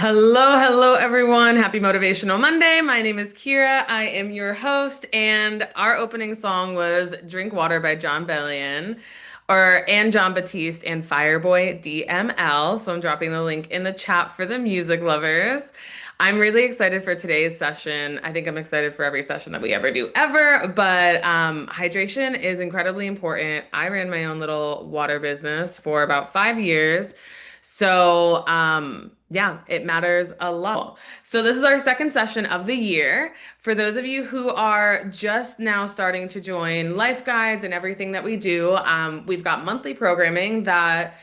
Hello, everyone. Happy Motivational Monday. My name is Kira. I am your host, and our opening song was Drink Water by John Bellion, and John Batiste and Fireboy DML. So I'm dropping the link in the chat for the music lovers. I'm really excited for today's session. I think I'm excited for every session that we ever do ever, but hydration is incredibly important. I ran my own little water business for about 5 years. Yeah, it matters a lot. So this is our second session of the year. For those of you who are just now starting to join Life Guides and everything that we do, we've got monthly programming that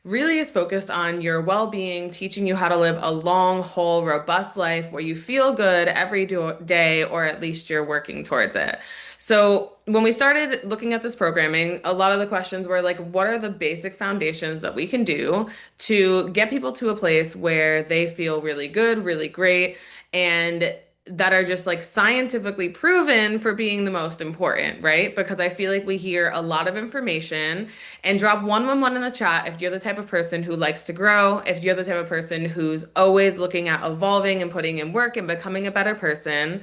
really is focused on your well-being, teaching you how to live a long, whole, robust life where you feel good every day, or at least you're working towards it. So when we started looking at this programming, a lot of the questions were like, what are the basic foundations that we can do to get people to a place where they feel really good, really great, and that are just like scientifically proven for being the most important, right? Because I feel like we hear a lot of information and drop 111 in the chat if you're the type of person who likes to grow, if you're the type of person who's always looking at evolving and putting in work and becoming a better person.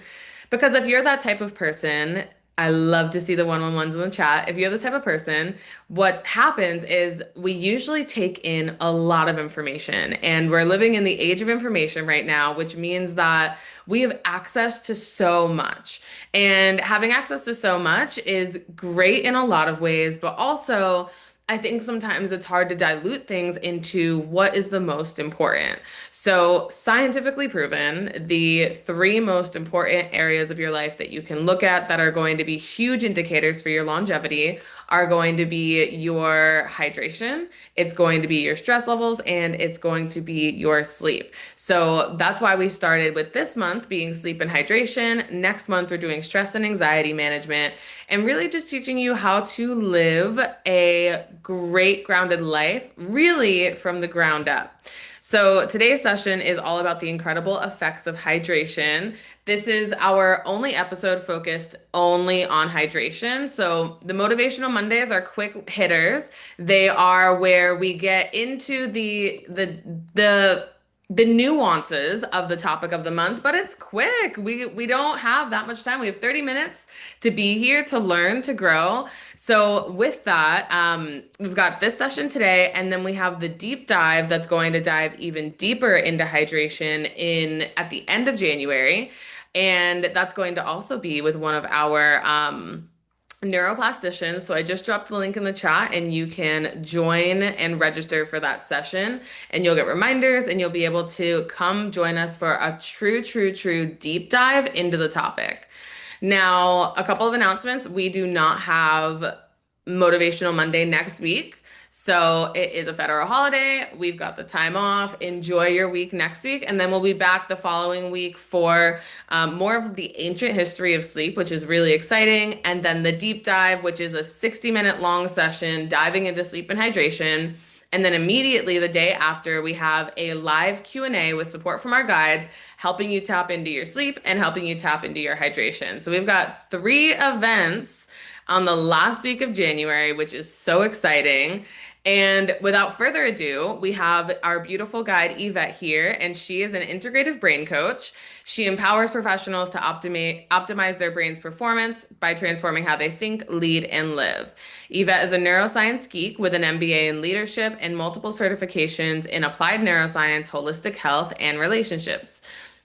Because if you're that type of person, I love to see the 111s in the chat. If you're the type of person, what happens is we usually take in a lot of information, and we're living in the age of information right now, which means that we have access to so much. And having access to so much is great in a lot of ways, but also I think sometimes it's hard to dilute things into what is the most important. So, scientifically proven, the three most important areas of your life that you can look at that are going to be huge indicators for your longevity are going to be your hydration, it's going to be your stress levels, and it's going to be your sleep. So, that's why we started with this month being sleep and hydration. Next month, we're doing stress and anxiety management, and really just teaching you how to live a great grounded life, really from the ground up. So today's session is all about the incredible effects of hydration. This is our only episode focused only on hydration. So the Motivational Mondays are quick hitters. They are where we get into the nuances of the topic of the month, but it's quick. We don't have that much time. We have 30 minutes to be here to learn, to grow. So with that, we've got this session today, and then we have the deep dive that's going to dive even deeper into hydration in at the end of January. And that's going to also be with one of our neuroplasticians. So I just dropped the link in the chat, and you can join and register for that session, and you'll get reminders, and you'll be able to come join us for a true deep dive into the topic. Now, a couple of announcements. We do not have Motivational Monday next week. So it is a federal holiday. We've got the time off. Enjoy your week next week. And then we'll be back the following week for more of the ancient history of sleep, which is really exciting. And then the deep dive, which is a 60-minute long session diving into sleep and hydration. And then immediately the day after, we have a live Q&A with support from our guides, helping you tap into your sleep and helping you tap into your hydration. So we've got 3 events on the last week of January, which is so exciting. And without further ado, we have our beautiful guide Yvette here, and she is an integrative brain coach. She empowers professionals to optimize their brain's performance by transforming how they think, lead, and live. Yvette is a neuroscience geek with an MBA in leadership and multiple certifications in applied neuroscience, holistic health, and relationships.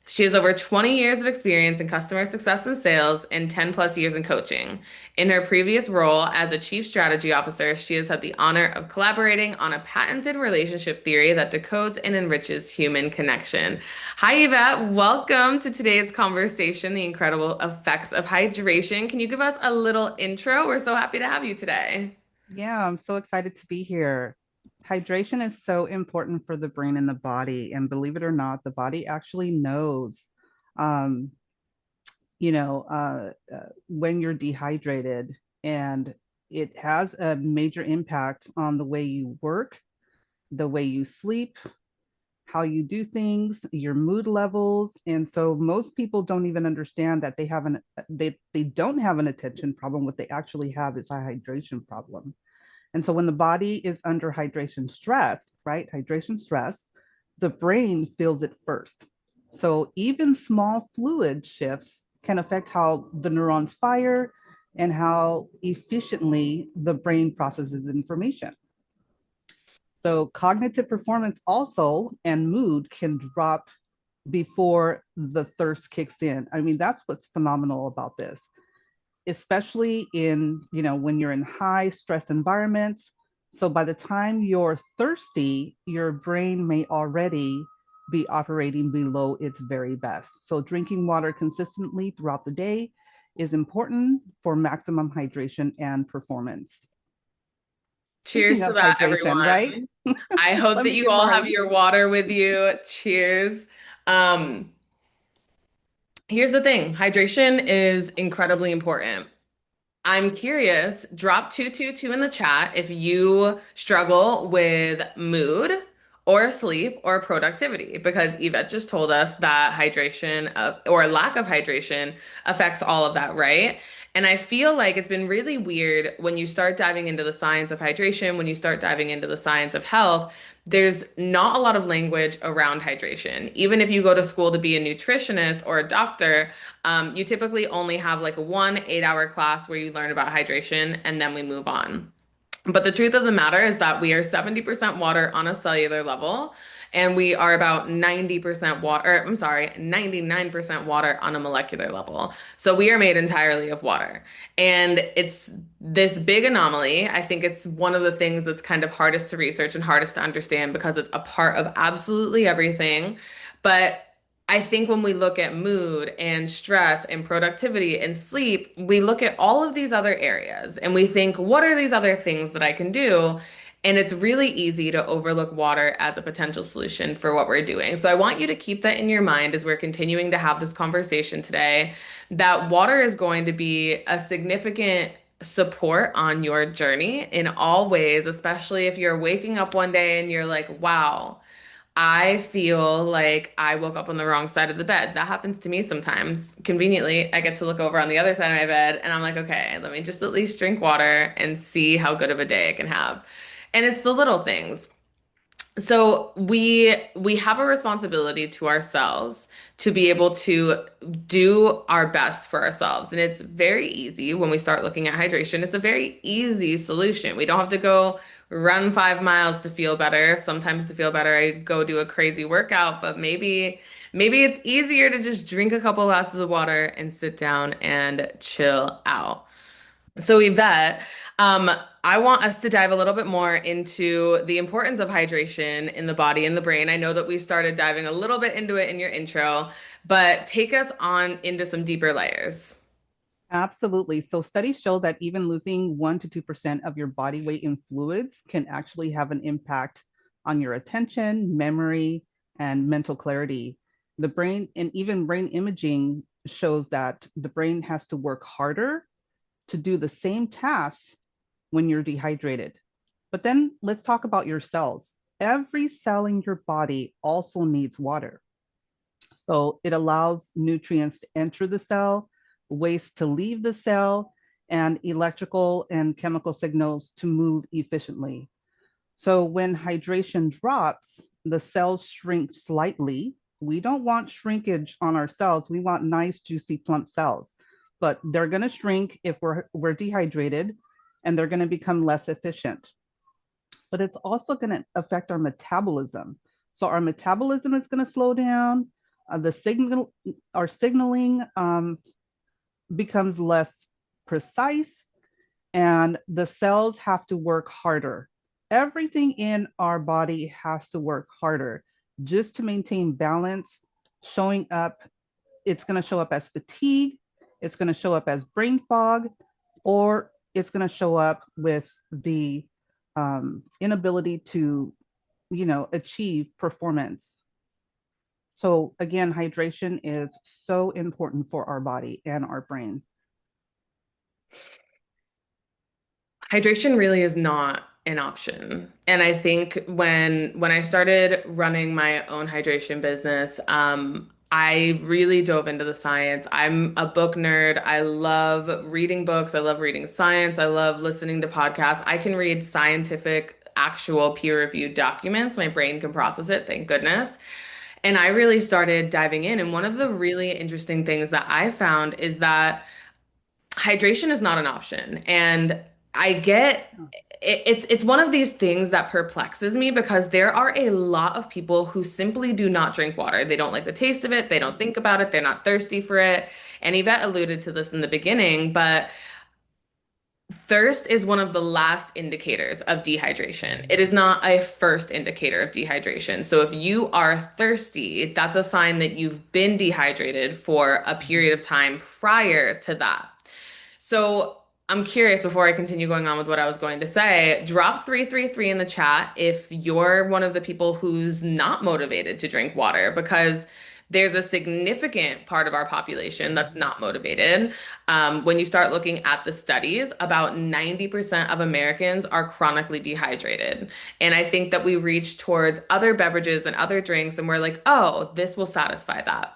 She has over 20 years of experience in customer success and sales and 10 plus years in coaching. In her previous role as a chief strategy officer, she has had the honor of collaborating on a patented relationship theory that decodes and enriches human connection. Hi, Yvette. Welcome to today's conversation, the incredible effects of hydration. Can you give us a little intro? We're so happy to have you today. Yeah, I'm so excited to be here. Hydration is so important for the brain and the body. And believe it or not, the body actually knows, um, when you're dehydrated, and it has a major impact on the way you work, the way you sleep, how you do things, your mood levels. And so most people don't even understand that they don't have an attention problem. What they actually have is a hydration problem. And so when the body is under hydration stress, right? Hydration stress, the brain feels it first. So even small fluid shifts can affect how the neurons fire and how efficiently the brain processes information. So cognitive performance also and mood can drop before the thirst kicks in. I mean, that's what's phenomenal about this, especially in, when you're in high stress environments. So by the time you're thirsty, your brain may already be operating below its very best. So drinking water consistently throughout the day is important for maximum hydration and performance. Speaking Cheers to of that, hydration, right? everyone. I hope Let that me you get all have mine. your water with you. Cheers. Um, Here's the thing, hydration is incredibly important. I'm curious, drop 222 in the chat if you struggle with mood or sleep or productivity, because Yvette just told us that hydration or lack of hydration affects all of that, right? And I feel like it's been really weird when you start diving into the science of hydration, when you start diving into the science of health, there's not a lot of language around hydration. Even if you go to school to be a nutritionist or a doctor, you typically only have like a 1 8-hour class where you learn about hydration and then we move on. But the truth of the matter is that we are 70% water on a cellular level, and we are about 90% water, I'm sorry, 99% water on a molecular level. So we are made entirely of water. And it's this big anomaly. I think it's one of the things that's kind of hardest to research and hardest to understand because it's a part of absolutely everything. But I think when we look at mood and stress and productivity and sleep, we look at all of these other areas and we think, what are these other things that I can do? And it's really easy to overlook water as a potential solution for what we're doing. So I want you to keep that in your mind as we're continuing to have this conversation today, that water is going to be a significant support on your journey in all ways, especially if you're waking up one day and you're like, wow. I feel like I woke up on the wrong side of the bed. That happens to me sometimes. Conveniently, I get to look over on the other side of my bed and I'm like, okay, let me just at least drink water and see how good of a day I can have. And it's the little things. So we have a responsibility to ourselves to be able to do our best for ourselves. And it's very easy when we start looking at hydration. It's a very easy solution. We don't have to go run 5 miles to feel better. Sometimes to feel better, I go do a crazy workout, but maybe it's easier to just drink a couple glasses of water and sit down and chill out. So, Yvette, um, I want us to dive a little bit more into the importance of hydration in the body and the brain. I know that we started diving a little bit into it in your intro, but take us on into some deeper layers. Absolutely. So studies show that even losing 1 to 2% of your body weight in fluids can actually have an impact on your attention, memory, and mental clarity. The brain and even brain imaging shows that the brain has to work harder to do the same tasks when you're dehydrated. But then let's talk about your cells. Every cell in your body also needs water. So it allows nutrients to enter the cell, waste to leave the cell, and electrical and chemical signals to move efficiently. So when hydration drops, the cells shrink slightly. We don't want shrinkage on our cells. We want nice, juicy, plump cells. But they're going to shrink if we're dehydrated, and they're going to become less efficient. But it's also going to affect our metabolism. So our metabolism is going to slow down. Our signaling becomes less precise, and the cells have to work harder. Everything in our body has to work harder just to maintain balance. Showing up, it's going to show up as fatigue, it's going to show up as brain fog, or it's going to show up with the inability to, achieve performance. So again, hydration is so important for our body and our brain. Hydration really is not an option. And I think when I started running my own hydration business, I really dove into the science. I'm a book nerd. I love reading books. I love reading science. I love listening to podcasts. I can read scientific actual peer-reviewed documents. My brain can process it, thank goodness. And I really started diving in. And one of the really interesting things that I found is that hydration is not an option. And I get it's one of these things that perplexes me because there are a lot of people who simply do not drink water. They don't like the taste of it, they don't think about it, they're not thirsty for it. And Yvette alluded to this in the beginning, but thirst is one of the last indicators of dehydration. It is not a first indicator of dehydration. So if you are thirsty, that's a sign that you've been dehydrated for a period of time prior to that. So I'm curious before I continue going on with what I was going to say, drop 333 in the chat if you're one of the people who's not motivated to drink water because there's a significant part of our population that's not motivated. When you start looking at the studies, about 90% of Americans are chronically dehydrated. And I think that we reach towards other beverages and other drinks and we're like, oh, this will satisfy that.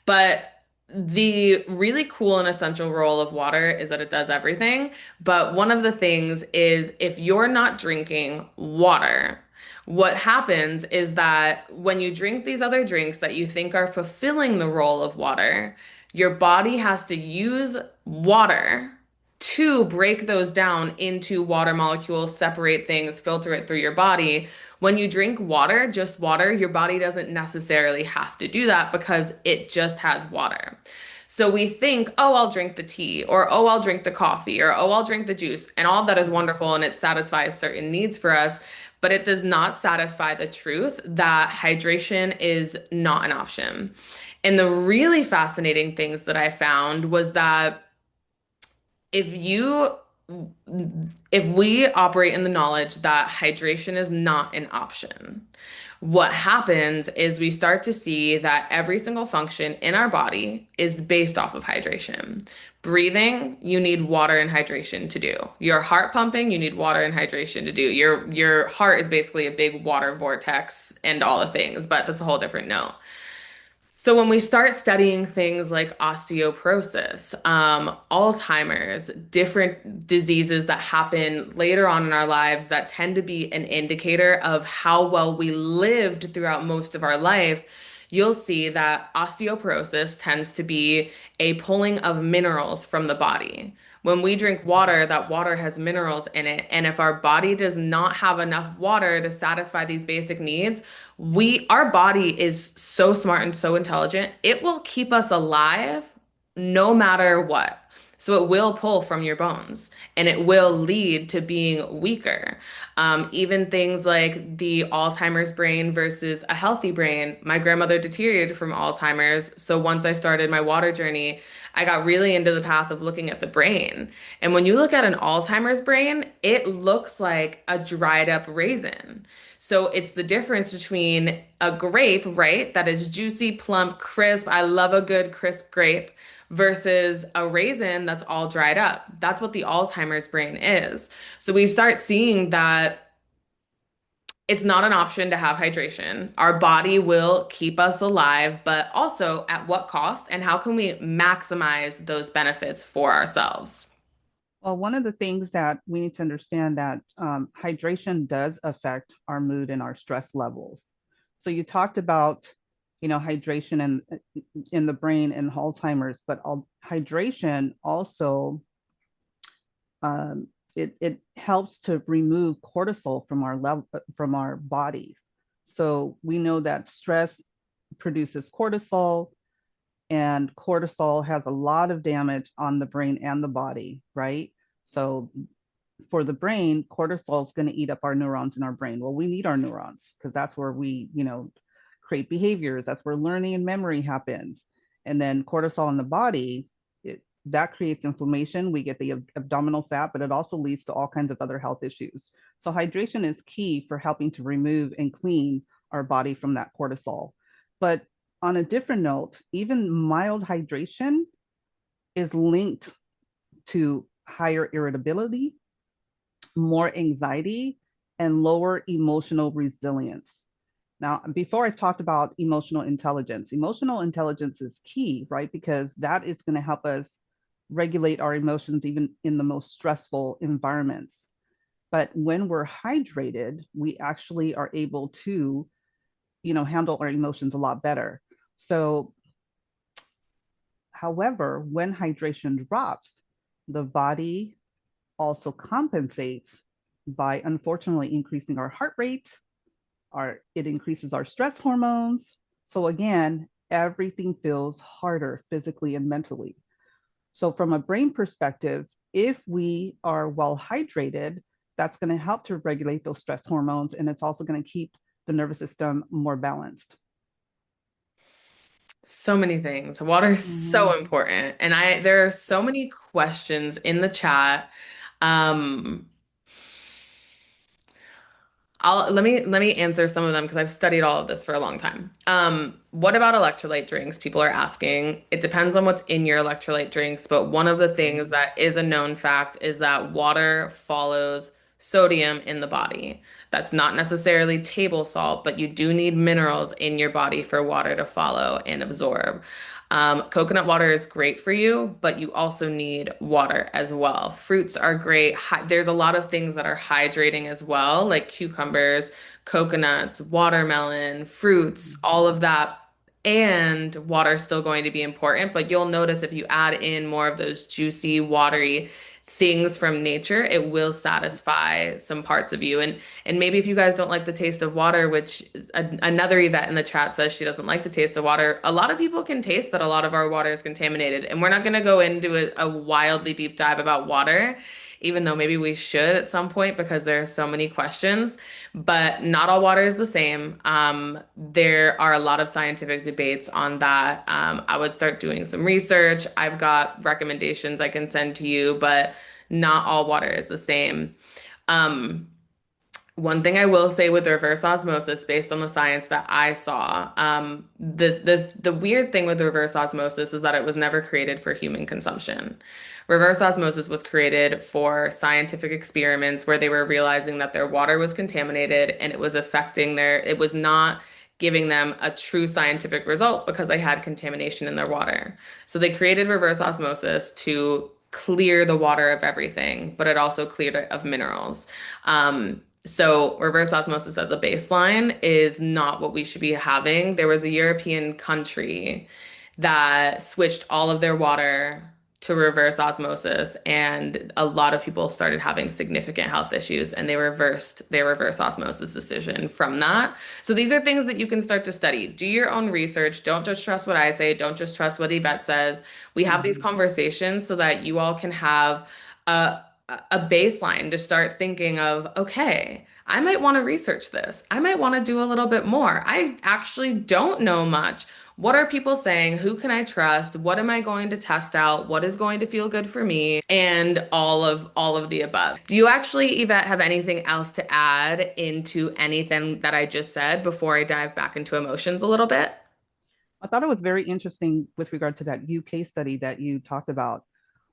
But the really cool and essential role of water is that it does everything. But one of the things is if you're not drinking water, what happens is that when you drink these other drinks that you think are fulfilling the role of water, your body has to use water to break those down into water molecules, separate things, filter it through your body. When you drink water, just water, your body doesn't necessarily have to do that because it just has water. So we think, oh, I'll drink the tea, or oh, I'll drink the coffee, or oh, I'll drink the juice. And all of that is wonderful and it satisfies certain needs for us, but it does not satisfy the truth that hydration is not an option. And the really fascinating things that I found was that if you if we operate in the knowledge that hydration is not an option, what happens is we start to see that every single function in our body is based off of hydration. Breathing, you need water and hydration to do. Your heart pumping, you need water and hydration to do. Your heart is basically a big water vortex and all the things, but that's a whole different note. So when we start studying things like osteoporosis, Alzheimer's, different diseases that happen later on in our lives that tend to be an indicator of how well we lived throughout most of our life, you'll see that osteoporosis tends to be a pulling of minerals from the body. When we drink water, that water has minerals in it. And if our body does not have enough water to satisfy these basic needs, our body is so smart and so intelligent, it will keep us alive no matter what. So it will pull from your bones and it will lead to being weaker. Even things like the Alzheimer's brain versus a healthy brain. My grandmother deteriorated from Alzheimer's. So once I started my water journey, I got really into the path of looking at the brain. And when you look at an Alzheimer's brain, it looks like a dried up raisin. So it's the difference between a grape, right? That is juicy, plump, crisp. I love a good crisp grape versus a raisin that's all dried up. That's what the Alzheimer's brain is. So we start seeing that it's not an option to have hydration. Our body will keep us alive, but also at what cost and how can we maximize those benefits for ourselves? Well, one of the things that we need to understand that hydration does affect our mood and our stress levels. So you talked about, hydration and in the brain and Alzheimer's, but hydration also it helps to remove cortisol from our level from our bodies. So we know that stress produces cortisol, and cortisol has a lot of damage on the brain and the body, right? So for the brain, cortisol is going to eat up our neurons in our brain. Well, we need our neurons because that's where we, create behaviors. That's where learning and memory happens. And then cortisol in the body, that creates inflammation. We get the abdominal fat, but it also leads to all kinds of other health issues. So hydration is key for helping to remove and clean our body from that cortisol. But on a different note, even mild hydration is linked to higher irritability, more anxiety, and lower emotional resilience. Now, before I've talked about emotional intelligence is key, right? Because that is going to help us regulate our emotions even in the most stressful environments. But when we're hydrated, we actually are able to, handle our emotions a lot better. So, however, when hydration drops, the body also compensates by unfortunately increasing our heart rate, it increases our stress hormones. So again, everything feels harder physically and mentally. So from a brain perspective, if we are well hydrated, that's going to help to regulate those stress hormones, and it's also going to keep the nervous system more balanced. So many things. Water is Mm-hmm. so important. And there are so many questions in the chat. Um, let me answer some of them because I've studied all of this for a long time. What about electrolyte drinks? People are asking. It depends on what's in your electrolyte drinks, but one of the things that is a known fact is that water follows sodium in the body. That's not necessarily table salt, but you do need minerals in your body for water to follow and absorb. Coconut water is great for you, but you also need water as well. Fruits are great. There's a lot of things that are hydrating as well, like cucumbers, coconuts, watermelon, fruits, all of that. And water is still going to be important, but you'll notice if you add in more of those juicy, watery things from nature, it will satisfy some parts of you. And maybe if you guys don't like the taste of water, which another Yvette in the chat says she doesn't like the taste of water, a lot of people can taste that a lot of our water is contaminated. And we're not going to go into a wildly deep dive about water, even though maybe we should at some point because there are so many questions. But not all water is the same. There are a lot of scientific debates on that. I would start doing some research. I've got recommendations I can send to you, but not all water is the same. Um, One thing I will say with reverse osmosis, based on the science that I saw, the weird thing with reverse osmosis is that it was never created for human consumption. Reverse osmosis was created for scientific experiments where they were realizing that their water was contaminated and it was affecting it was not giving them a true scientific result because they had contamination in their water. So they created reverse osmosis to clear the water of everything, but it also cleared it of minerals. So reverse osmosis as a baseline is not what we should be having. There was a European country that switched all of their water to reverse osmosis, and a lot of people started having significant health issues, and they reversed their reverse osmosis decision from that. So these are things that you can start to study. Do your own research. Don't just trust what I say. Don't just trust what Yvette says. We have these Mm-hmm. conversations so that you all can have a a baseline to start thinking of, okay, I might want to research this. I might want to do a little bit more. I actually don't know much. What are people saying? Who can I trust? What am I going to test out? What is going to feel good for me? And all of the above. Do you actually, Yvette, have anything else to add into anything that I just said before I dive back into emotions a little bit? I thought it was very interesting with regard to that UK study that you talked about.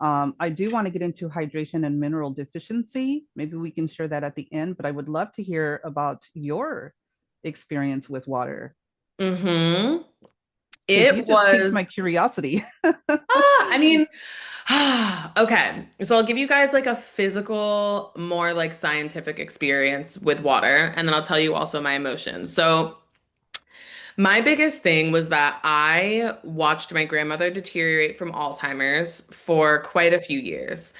I do want to get into hydration and mineral deficiency. Maybe we can share that at the end, but I would love to hear about your experience with water Mm-hmm. because you It just piqued was, my curiosity. I mean, okay, so I'll give you guys like a physical, more like scientific experience with water, and then I'll tell you also my emotions. So, my biggest thing was that I watched my grandmother deteriorate from Alzheimer's for quite a few years,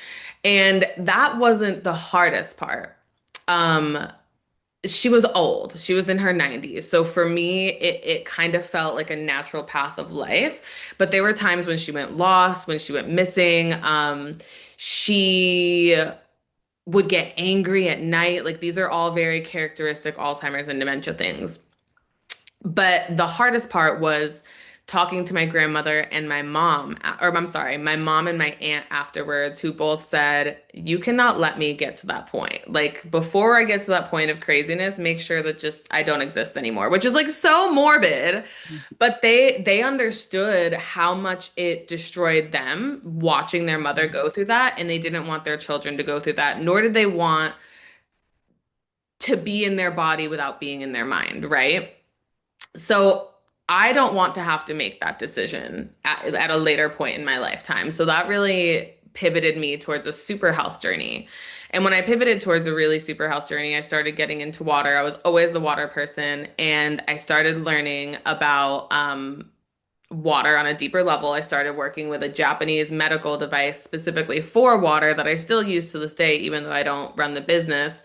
and that wasn't the hardest part. Um, she was old. She was in her 90s. So for me, it kind of felt like a natural path of life. But there were times when she went lost, when she went missing. She would get angry at night. Like these are all very characteristic Alzheimer's and dementia things. But the hardest part was talking to my grandmother and my mom, or I'm sorry, my mom and my aunt afterwards, who both said, you cannot let me get to that point. Like, before I get to that point of craziness, make sure that just I don't exist anymore, which is like so morbid. But they understood how much it destroyed them watching their mother go through that, and they didn't want their children to go through that, nor did they want to be in their body without being in their mind, right? So I don't want to have to make that decision at a later point in my lifetime. So that really pivoted me towards a super health journey. And when I pivoted towards a really super health journey, I started getting into water. I was always the water person, and I started learning about water on a deeper level. I started working with a Japanese medical device specifically for water that I still use to this day, even though I don't run the business.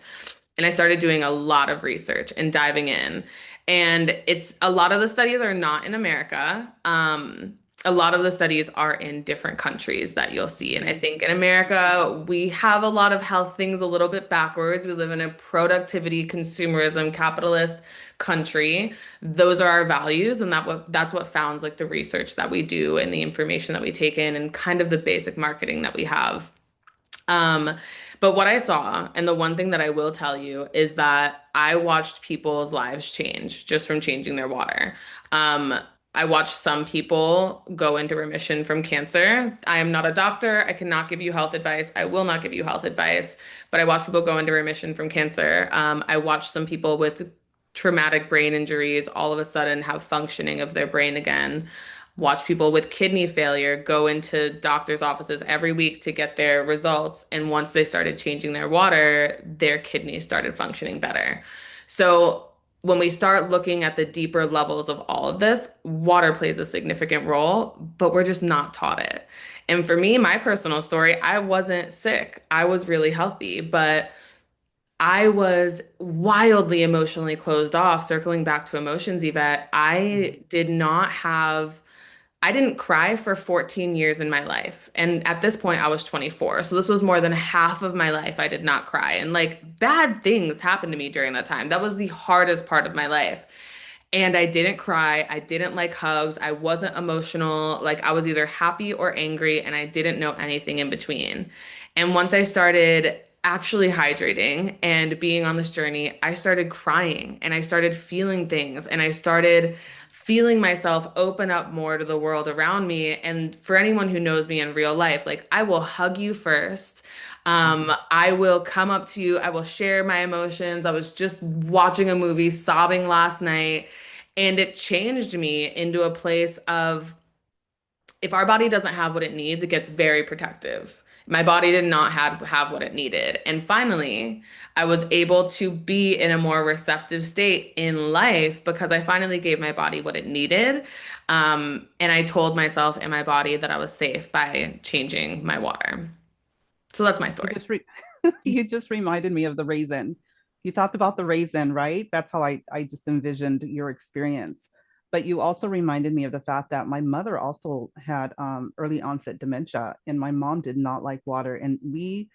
And I started doing a lot of research and diving in. And it's a lot of the studies are not in America. A lot of the studies are in different countries that you'll see. And I Mhm. think in America, we have a lot of health things a little bit backwards. We live in a productivity, consumerism, capitalist country. Those are our values, and that's what founds like the research that we do and the information that we take in and kind of the basic marketing that we have. Um, but what I saw, and the one thing that I will tell you is that I watched people's lives change just from changing their water. Um, I watched some people go into remission from cancer. I am not a doctor. I cannot give you health advice. I will not give you health advice, but I watched people go into remission from cancer. I watched some people with traumatic brain injuries all of a sudden have functioning of their brain again. Watch people with kidney failure go into doctors' offices every week to get their results. And once they started changing their water, their kidneys started functioning better. So when we start looking at the deeper levels of all of this, water plays a significant role, but we're just not taught it. And for me, my personal story, I wasn't sick. I was really healthy, but I was wildly emotionally closed off. Circling back to emotions, Yvette, Mhm. I didn't cry for 14 years in my life. And at this point, I was 24. So this was more than half of my life I did not cry. And like bad things happened to me during that time. That was the hardest part of my life. And I didn't cry. I didn't like hugs. I wasn't emotional. Like I was either happy or angry, and I didn't know anything in between. And once I started actually hydrating and being on this journey, I started crying and I started feeling things and I started feeling myself open up more to the world around me. And for anyone who knows me in real life, like I will hug you first. Mhm. I will come up to you. I will share my emotions. I was just watching a movie, sobbing last night, and it changed me into a place of if our body doesn't have what it needs, it gets very protective. My body did not have what it needed. And finally, I was able to be in a more receptive state in life because I finally gave my body what it needed. And I told myself and my body that I was safe by changing my water. So that's my You story. just re you just reminded me of the raisin. You talked about the raisin, right? That's how I just envisioned your experience. But you also reminded me of the fact that my mother also had early onset dementia, and my mom did not like water, and we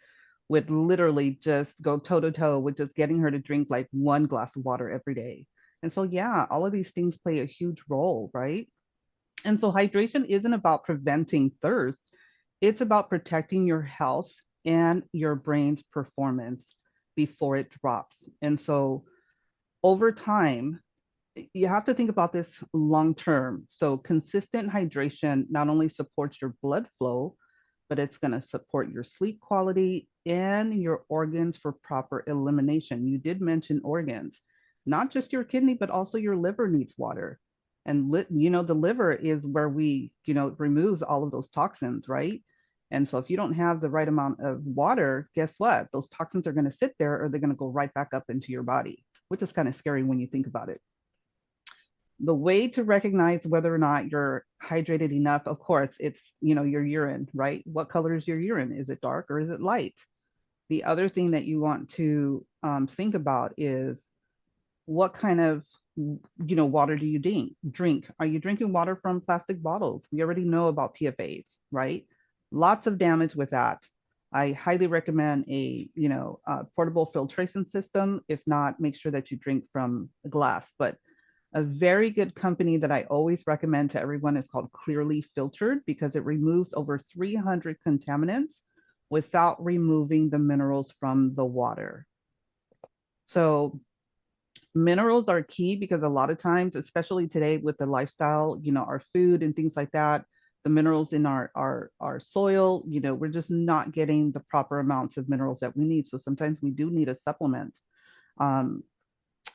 would literally just go toe to toe with just getting her to drink like one glass of water every day. And so, yeah, all of these things play a huge role, right? And so hydration isn't about preventing thirst, it's about protecting your health and your brain's performance before it drops. And so over time, you have to think about this long term. So consistent hydration not only supports your blood flow, but it's going to support your sleep quality and your organs for proper elimination. You did mention organs, not just your kidney, but also your liver needs water. And the liver is where we, removes all of those toxins, right? And so if you don't have the right amount of water, guess what? Those toxins are going to sit there or they're going to go right back up into your body, which is kind of scary when you think about it. The way to recognize whether or not you're hydrated enough, of course, it's, your urine, right? What color is your urine? Is it dark or is it light? The other thing that you want to think about is what kind of water do you drink? Are you drinking water from plastic bottles? We already know about PFAs, right? Lots of damage with that. I highly recommend a portable filtration system. If not, make sure that you drink from glass. But a very good company that I always recommend to everyone is called Clearly Filtered because it removes over 300 contaminants without removing the minerals from the water. So minerals are key because a lot of times, especially today with the lifestyle, our food and things like that, the minerals in our soil, we're just not getting the proper amounts of minerals that we need. So sometimes we do need a supplement. Um,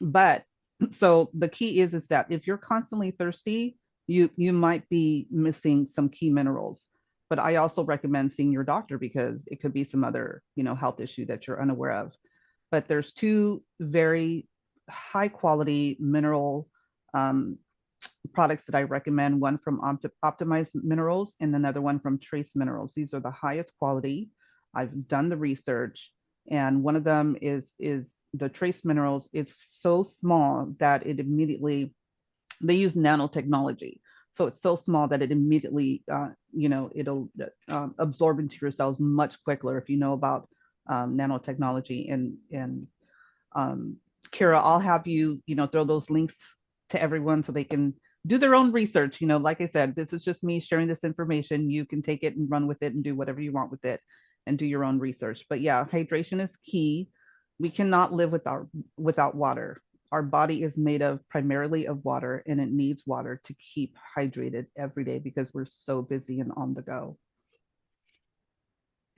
but so the key is that if you're constantly thirsty, you might be missing some key minerals. But I also recommend seeing your doctor because it could be some other, health issue that you're unaware of. But there's two very high quality mineral um, products that I recommend, one from Optimized Minerals and another one from Trace Minerals. These are the highest quality. I've done the research, and one of them is the Trace Minerals. It's so small that it immediately, they use nanotechnology. So it's so small that it immediately, it'll absorb into your cells much quicker if you know about nanotechnology. And um, Kira, I'll have you, throw those links to everyone so they can do their own research. Like I said, this is just me sharing this information. You can take it and run with it and do whatever you want with it and do your own research. But yeah, hydration is key. We cannot live without water. Our body is made of primarily of water, and it needs water to keep hydrated every day because we're so busy and on the go.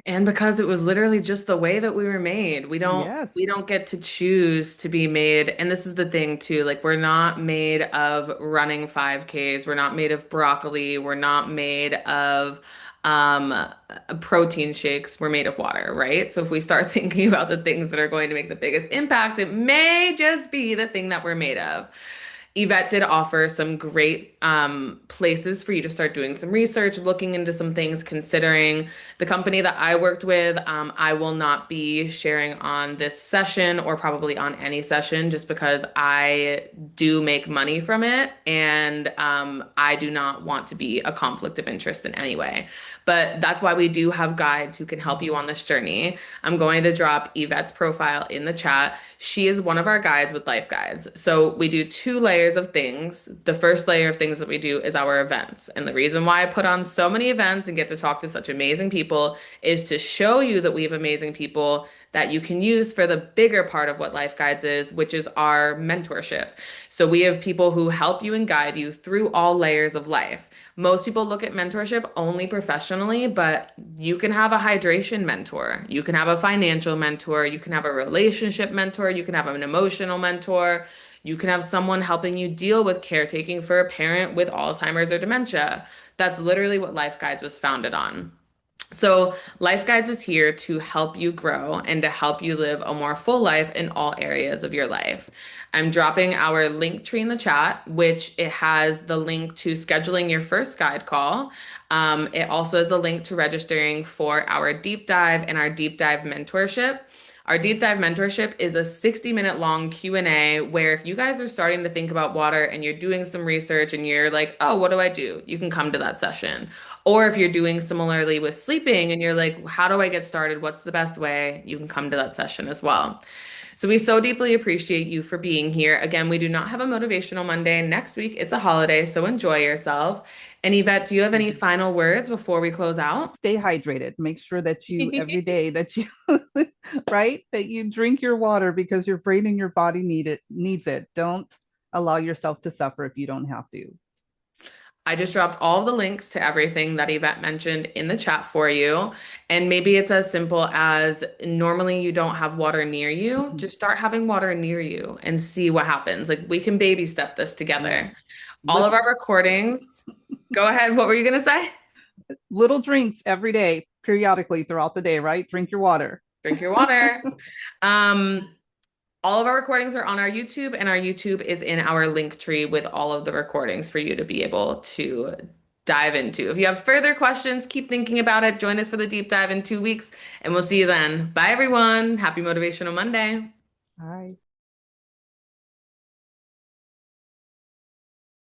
And because it was literally just the way that we were made. We Yes. don't get to choose to be made. And this is the thing too, like we're not made of running 5Ks. We're not made of broccoli. We're not made of um protein shakes. We're made of water, right? So if we start thinking about the things that are going to make the biggest impact, it may just be the thing that we're made of. Yvette did offer some great places for you to start doing some research, looking into some things, considering the company that I worked with. I will not be sharing on this session or probably on any session just because I do make money from it and I do not want to be a conflict of interest in any way. But that's why we do have guides who can help you on this journey. I'm going to drop Yvette's profile in the chat. She is one of our guides with life guides. So we do two layers of things. The first layer of things that we do is our events. And the reason why I put on so many events and get to talk to such amazing people is to show you that we have amazing people that you can use for the bigger part of what Life Guides is, which is our mentorship. So we have people who help you and guide you through all layers of life. Most people look at mentorship only professionally, but you can have a hydration mentor. You can have a financial mentor. You can have a relationship mentor. You can have an emotional mentor. You can have someone helping you deal with caretaking for a parent with Alzheimer's or dementia. That's literally what Life Guides was founded on. So, Life Guides is here to help you grow and to help you live a more full life in all areas of your life. I'm dropping our link tree in the chat, which it has the link to scheduling your first guide call. It also has the link to registering for our deep dive and our deep dive mentorship. Our deep dive mentorship is a 60-minute long Q&A where if you guys are starting to think about water and you're doing some research and you're like, "Oh, what do I do?" You can come to that session. Or if you're doing similarly with sleeping and you're like, "How do I get started? What's the best way?" You can come to that session as well. So we so deeply appreciate you for being here. Again, we do not have a motivational Monday. Next week, it's a holiday, so enjoy yourself. And Yvette, do you have any final words before we close out? Stay hydrated. Make sure that you every day that you right, that you drink your water because your brain and your body needs it. Don't allow yourself to suffer if you don't have to. I just dropped all the links to everything that Yvette mentioned in the chat for you. And maybe it's as simple as normally you don't have water near you. Mhm. Just start having water near you and see what happens. Like we can baby step this Yes. together. All of Little our recordings. Go ahead. What were you going to say? little drinks every day, periodically throughout the day, right? Drink your water. Drink your water. Um, all of our recordings are on our YouTube, and our YouTube is in our link tree with all of the recordings for you to be able to dive into. If you have further questions, keep thinking about it. Join us for the deep dive in 2 weeks, and we'll see you then. Bye, everyone. Happy Motivational Monday. Bye.